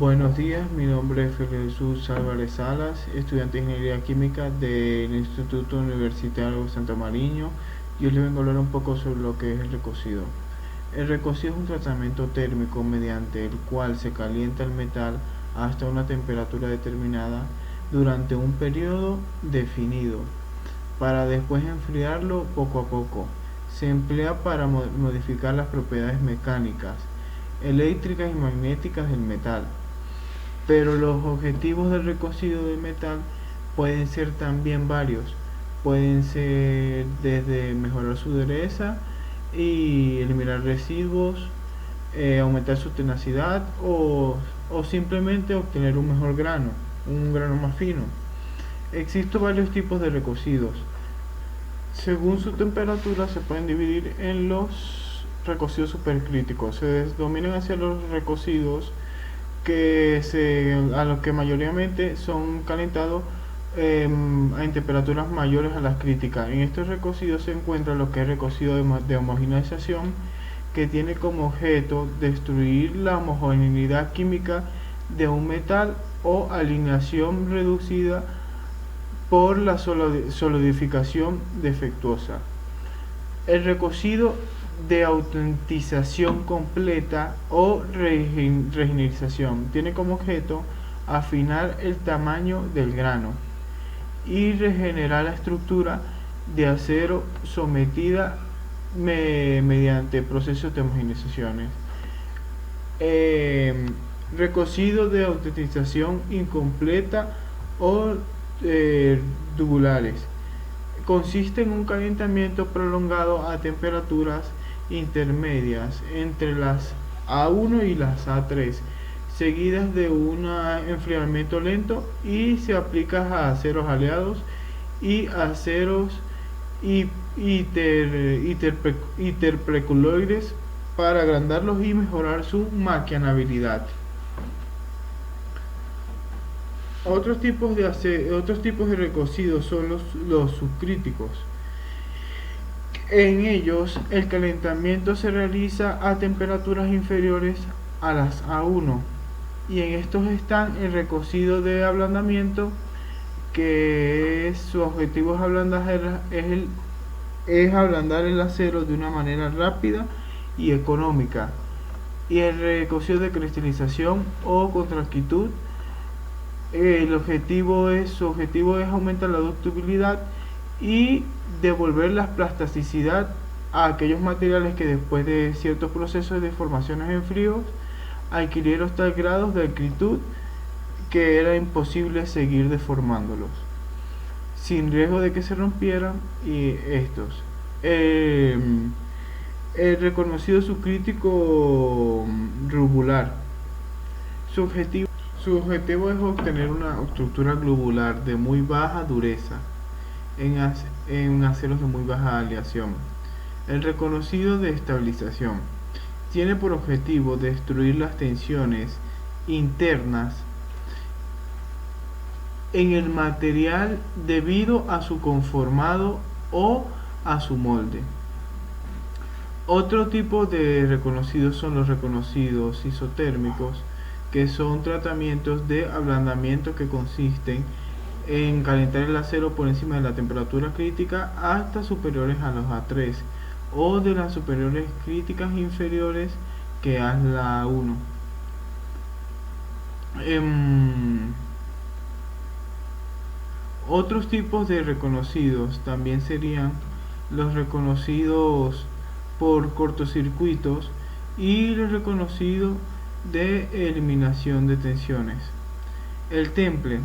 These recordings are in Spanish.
Buenos días, mi nombre es Felipe Jesús Álvarez Salas, estudiante de Ingeniería Química del Instituto Universitario Santa Mariño, y hoy les vengo a hablar un poco sobre lo que es el recocido. El recocido es un tratamiento térmico mediante el cual se calienta el metal hasta una temperatura determinada durante un periodo definido, para después enfriarlo poco a poco. Se emplea para modificar las propiedades mecánicas, eléctricas y magnéticas del metal. Pero los objetivos del recocido de metal pueden ser también varios. Pueden ser desde mejorar su dureza y eliminar residuos, aumentar su tenacidad o simplemente obtener un grano más fino. Existen varios tipos de recocidos. Según su temperatura se pueden dividir en los recocidos supercríticos. Se denominan hacia los recocidos a los que mayoritariamente son calentados en temperaturas mayores a las críticas. En estos recocidos se encuentra lo que es recocido de homogeneización, que tiene como objeto destruir la homogeneidad química de un metal, o alineación reducida por la solidificación defectuosa. El recocido de autentización completa o regenerización tiene como objeto afinar el tamaño del grano y regenerar la estructura de acero sometida mediante procesos de homogeneizaciones. Recocido de autentización incompleta o tubulares consiste en un calentamiento prolongado a temperaturas intermedias entre las A1 y las A3, seguidas de un enfriamiento lento, y se aplica a aceros aleados y aceros interpreculoides para agrandarlos y mejorar su maquinabilidad. Otros tipos de recocidos son los subcríticos. En ellos, el calentamiento se realiza a temperaturas inferiores a las A1, y en estos están el recocido de ablandamiento, que su objetivo es ablandar el acero de una manera rápida y económica, y el recocido de cristalización o contractitud. Su objetivo es aumentar la ductibilidad y devolver la plasticidad a aquellos materiales que después de ciertos procesos de formaciones en fríos adquirieron tal grado de acritud que era imposible seguir deformándolos sin riesgo de que se rompieran. El reconocido subcrítico rubular, su objetivo es obtener una estructura globular de muy baja dureza en aceros de muy baja aleación. El reconocido de estabilización tiene por objetivo destruir las tensiones internas en el material debido a su conformado o a su molde. Otro tipo de reconocidos son los reconocidos isotérmicos, que son tratamientos de ablandamiento que consisten en calentar el acero por encima de la temperatura crítica hasta superiores a los A3, o de las superiores críticas inferiores que a la A1. Otros tipos de reconocidos también serían los reconocidos por cortocircuitos y los reconocidos de eliminación de tensiones. El temple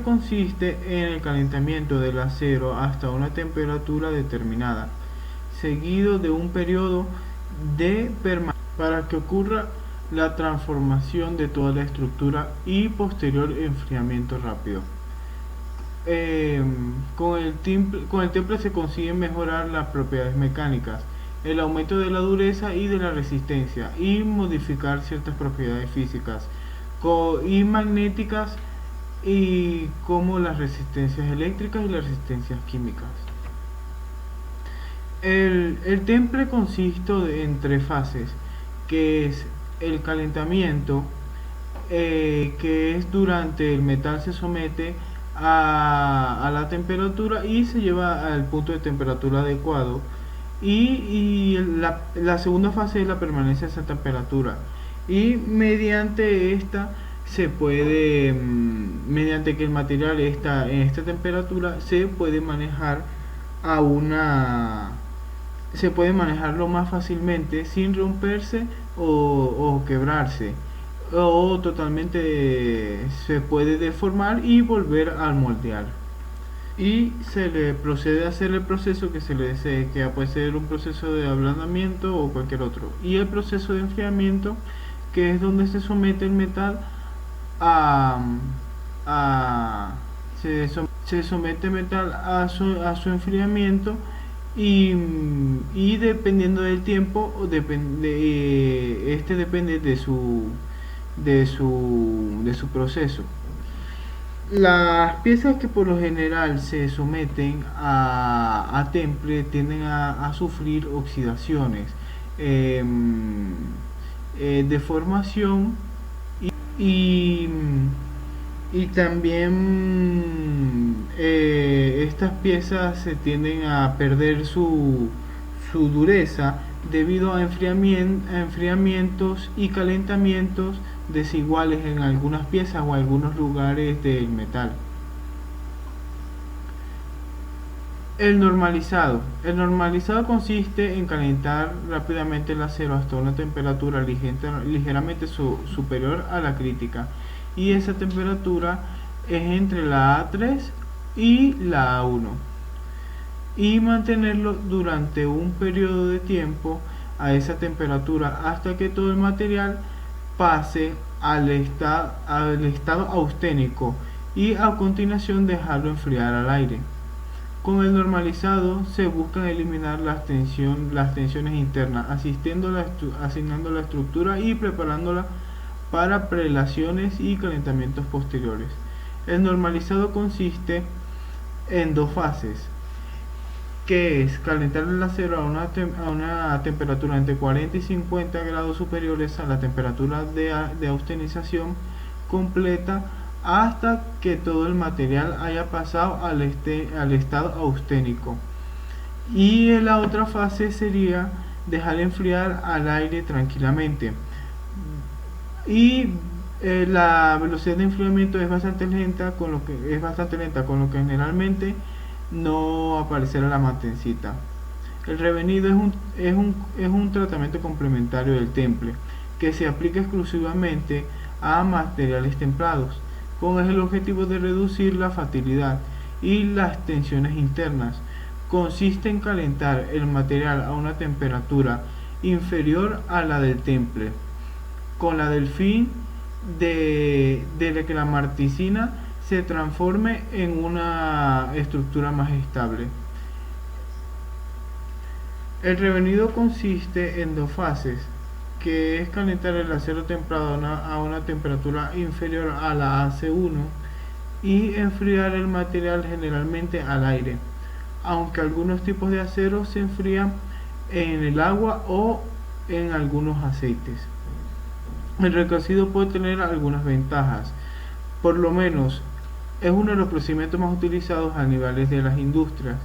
consiste en el calentamiento del acero hasta una temperatura determinada, seguido de un periodo de permanencia para que ocurra la transformación de toda la estructura y posterior enfriamiento rápido. Con el temple se consiguen mejorar las propiedades mecánicas, el aumento de la dureza y de la resistencia, y modificar ciertas propiedades físicas y magnéticas, y como las resistencias eléctricas y las resistencias químicas. El temple consiste en tres fases, que es el calentamiento, que es durante el metal se somete a la temperatura y se lleva al punto de temperatura adecuado. La segunda fase es la permanencia a esa temperatura. Y mediante esta se puede, mediante que el material está en esta temperatura, se puede manejar a una se puede manejarlo más fácilmente sin romperse o quebrarse, o totalmente se puede deformar y volver a moldear. Y se le procede a hacer el proceso que se le desee, que puede ser un proceso de ablandamiento o cualquier otro, y el proceso de enfriamiento, que es donde se somete el metal a, a se somete el metal a su enfriamiento, y dependiendo del tiempo este depende de su proceso. Las piezas que por lo general se someten a temple tienden a sufrir oxidaciones, eh, deformación y, y también estas piezas se tienden a perder su dureza debido a enfriamientos y calentamientos desiguales en algunas piezas o algunos lugares del metal. El normalizado consiste en calentar rápidamente el acero hasta una temperatura ligeramente superior a la crítica, y esa temperatura es entre la A3 y la A1, y mantenerlo durante un periodo de tiempo a esa temperatura hasta que todo el material pase al estado austénico, y a continuación dejarlo enfriar al aire. Con el normalizado se buscan eliminar las tensiones internas, asignando la estructura y preparándola para prelaciones y calentamientos posteriores. El normalizado consiste en dos fases, que es calentar el acero a una temperatura entre 40 y 50 grados superiores a la temperatura de austenización completa, hasta que todo el material haya pasado al estado austénico. Y la otra fase sería dejar enfriar al aire tranquilamente. Y la velocidad de enfriamiento es bastante lenta, con lo que generalmente no aparecerá la mantencita. El revenido es un tratamiento complementario del temple, que se aplica exclusivamente a materiales templados, con el objetivo de reducir la facilidad y las tensiones internas. Consiste en calentar el material a una temperatura inferior a la del temple, con la del fin de que la martesina se transforme en una estructura más estable. El revenido consiste en dos fases, que es calentar el acero templado a una temperatura inferior a la AC1 y enfriar el material generalmente al aire, aunque algunos tipos de acero se enfrían en el agua o en algunos aceites. El recocido puede tener algunas ventajas, por lo menos es uno de los procedimientos más utilizados a niveles de las industrias,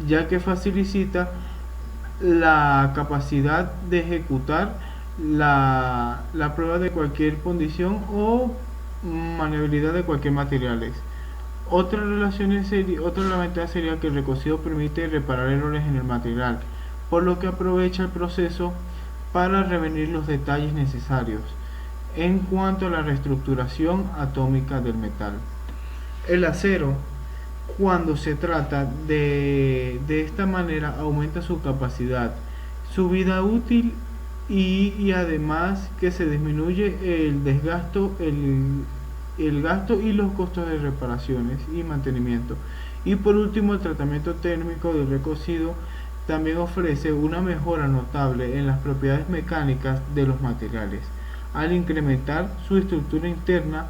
ya que facilita la capacidad de ejecutar la prueba de cualquier condición o maniobrabilidad de cualquier material. Otra ventaja sería que el recocido permite reparar errores en el material, por lo que aprovecha el proceso para revenir los detalles necesarios en cuanto a la reestructuración atómica del metal. El acero, cuando se trata de esta manera, aumenta su capacidad, su vida útil, y además que se disminuye el gasto y los costos de reparaciones y mantenimiento. Y por último, el tratamiento térmico del recocido también ofrece una mejora notable en las propiedades mecánicas de los materiales, al incrementar su estructura interna,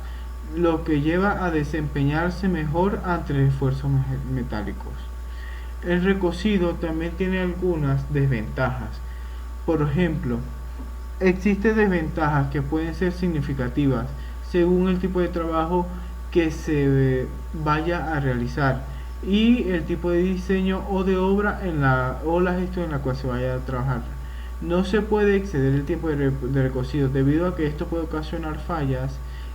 lo que lleva a desempeñarse mejor ante esfuerzos metálicos. El recocido también tiene algunas desventajas. Por ejemplo, existen desventajas que pueden ser significativas según el tipo de trabajo que se vaya a realizar y el tipo de diseño o de obra o la gestión en la cual se vaya a trabajar. No se puede exceder el tiempo de recocido debido a que esto puede ocasionar fallas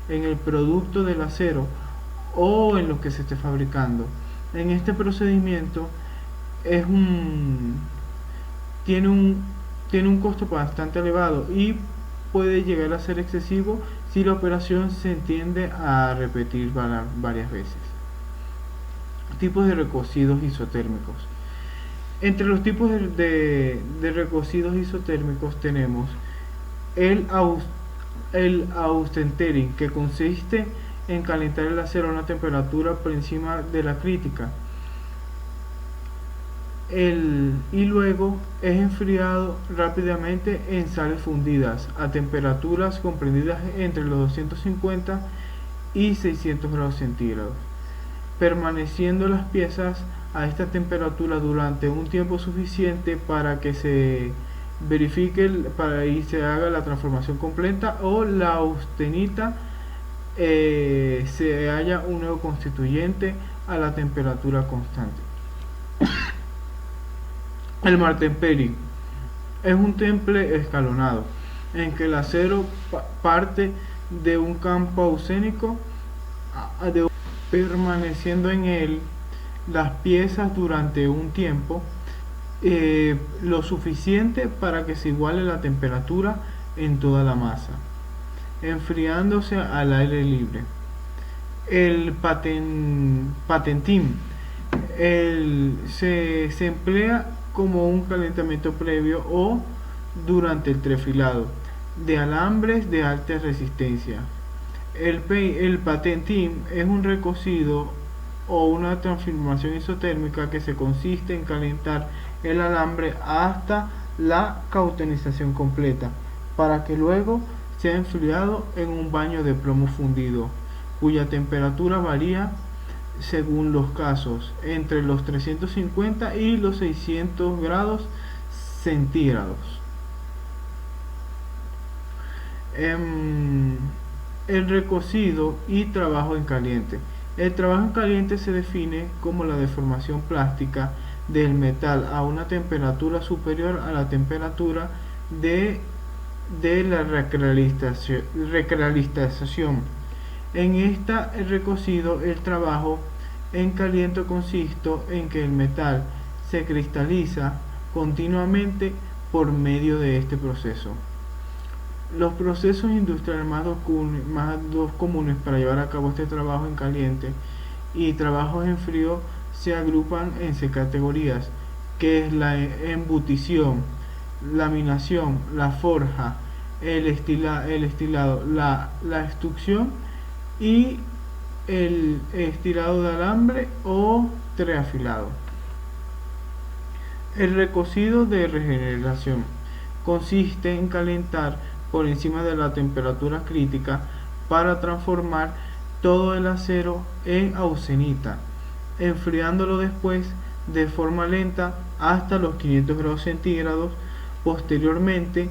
en el producto del acero o en lo que se esté fabricando. En este procedimiento tiene un costo bastante elevado y puede llegar a ser excesivo si la operación se tiende a repetir varias veces. Tipos de recocidos isotérmicos. Entre los tipos de recocidos isotérmicos tenemos el austentering, que consiste en calentar el acero a una temperatura por encima de la crítica y luego es enfriado rápidamente en sales fundidas a temperaturas comprendidas entre los 250 y 600 grados centígrados, permaneciendo las piezas a esta temperatura durante un tiempo suficiente para que se verifique y se haga la transformación completa o la austenita se halla un nuevo constituyente a la temperatura constante. El martempering es un temple escalonado en que el acero parte de un campo ausénico permaneciendo en él las piezas durante un tiempo lo suficiente para que se iguale la temperatura en toda la masa, enfriándose al aire libre. El patenting se emplea como un calentamiento previo o durante el trefilado de alambres de alta resistencia. El patenting es un recocido o una transformación isotérmica que se consiste en calentar el alambre hasta la cautenización completa para que luego sea enfriado en un baño de plomo fundido, cuya temperatura varía según los casos entre los 350 y los 600 grados centígrados. El recocido y trabajo en caliente. El trabajo en caliente se define como la deformación plástica del metal a una temperatura superior a la temperatura de la recristalización. En el recocido, el trabajo en caliente consiste en que el metal se cristaliza continuamente por medio de este proceso. Los procesos industriales más comunes para llevar a cabo este trabajo en caliente y trabajos en frío se agrupan en 6 categorías, que es la embutición, laminación, la forja, el estilado, la extrusión y el estilado de alambre o treafilado. El recocido de regeneración consiste en calentar por encima de la temperatura crítica para transformar todo el acero en austenita, enfriándolo después de forma lenta hasta los 500 grados centígrados. Posteriormente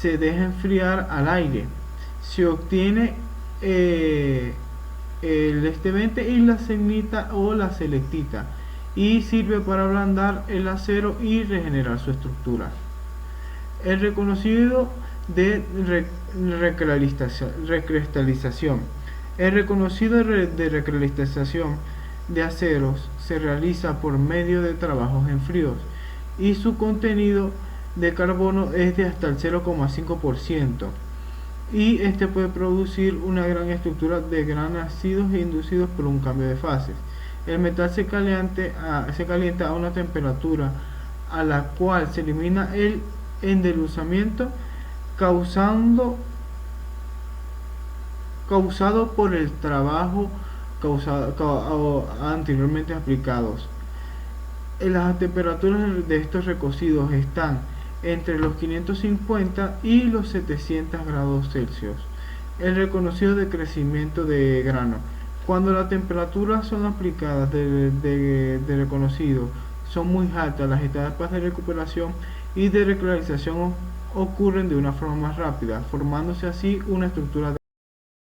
se deja enfriar al aire. Se obtiene el estevente y la selenita o la selectita y sirve para ablandar el acero y regenerar su estructura. El reconocido de recristalización. El reconocido de recristalización de aceros se realiza por medio de trabajos en fríos y su contenido de carbono es de hasta el 0,5% y este puede producir una gran estructura de gran ácidos inducidos por un cambio de fases. El metal se calienta a una temperatura a la cual se elimina el endeluzamiento causado por el trabajo anteriormente aplicados. Las temperaturas de estos recocidos están entre los 550 y los 700 grados Celsius. El reconocido de crecimiento de grano. Cuando las temperaturas son aplicadas de reconocido son muy altas, las etapas de recuperación y de recristalización ocurren de una forma más rápida, formándose así una estructura de